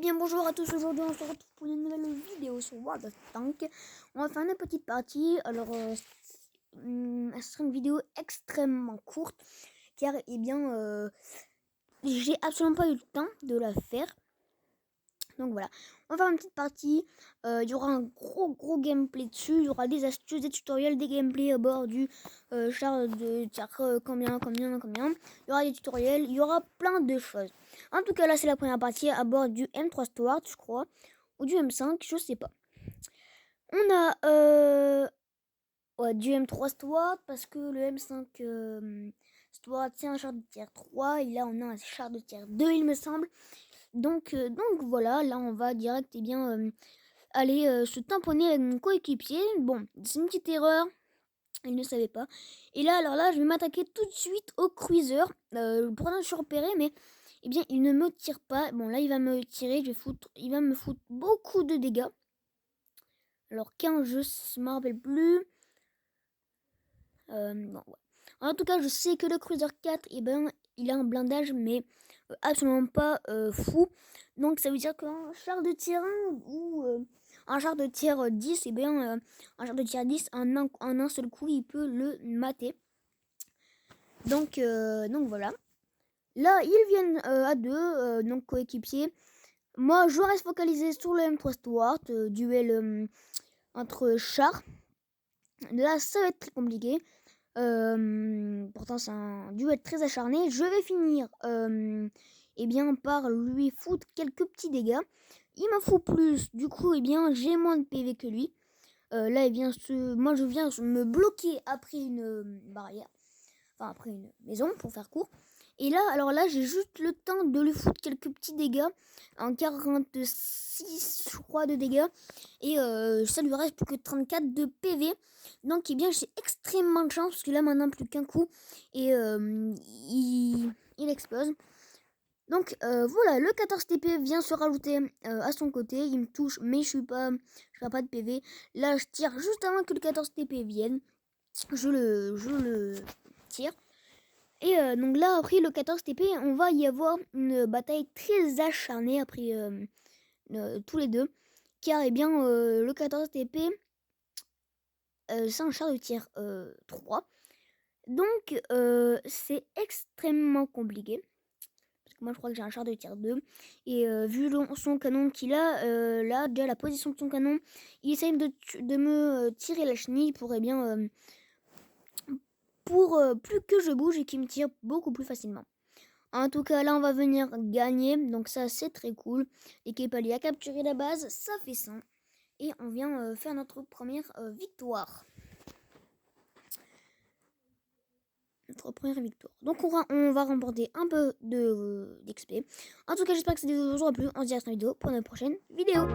bien bonjour à tous, aujourd'hui on se retrouve pour une nouvelle vidéo sur World of Tanks. On va faire une petite partie, alors ce sera une vidéo extrêmement courte car j'ai absolument pas eu le temps de la faire. Donc voilà, on va faire une petite partie, il y aura un gros gameplay dessus, il y aura des astuces, des tutoriels, des gameplays à bord du char de tir combien, il y aura des tutoriels, il y aura plein de choses. En tout cas là c'est la première partie à bord du M3 Stuart je crois, ou du M5, je sais pas. On a du M3 Stuart parce que le M5 Stuart c'est un char de tir 3 et là on a un char de tir 2 il me semble. Donc voilà, là on va direct aller se tamponner avec mon coéquipier. Bon, c'est une petite erreur, il ne savait pas. Et là, alors là, je vais m'attaquer tout de suite au cruiser. Pourtant, je suis repéré, mais il ne me tire pas. Bon, là, il va me tirer, il va me foutre beaucoup de dégâts. Alors, 15, je ne me rappelle plus. Bon, ouais. En tout cas, je sais que le cruiser 4, il a un blindage, mais absolument pas fou. Donc ça veut dire qu'un char de tir 1 ou un char de tir 10, un char de tir 10, en un seul coup, il peut le mater. Donc voilà. Là, ils viennent à deux, donc coéquipiers. Moi, je reste focalisé sur le M3 Stuart, duel entre chars. Là, ça va être très compliqué. Pourtant c'est un duel très acharné. Je vais finir par lui foutre quelques petits dégâts. Il m'en fout plus, du coup j'ai moins de PV que lui. Là moi je viens me bloquer après une barrière, enfin après une maison pour faire court. Et là, alors là, j'ai juste le temps de lui foutre quelques petits dégâts. En 46, je crois, de dégâts. Et ça lui reste plus que 34 de PV. Donc, j'ai extrêmement de chance. Parce que là, maintenant, plus qu'un coup. Et il explose. Donc, voilà, le 14 TP vient se rajouter à son côté. Il me touche, mais je n'ai pas de PV. Là, je tire juste avant que le 14 TP vienne. Je le tire. Et donc là, après le 14 TP, on va y avoir une bataille très acharnée après tous les deux. Car le 14 TP, c'est un char de tir 3. Donc c'est extrêmement compliqué. Parce que moi je crois que j'ai un char de tir 2. Et vu son canon qu'il a, là, déjà la position de son canon, il essaye de me tirer la chenille pour plus que je bouge et qu'il me tire beaucoup plus facilement. En tout cas, là, on va venir gagner. Donc ça, c'est très cool. L'équipe alliée a capturé la base. Ça fait 100. Et on vient faire notre première victoire. Donc on va remporter un peu d'XP. En tout cas, j'espère que cette vidéo vous aura plu. On se dit à la prochaine vidéo pour une prochaine vidéo.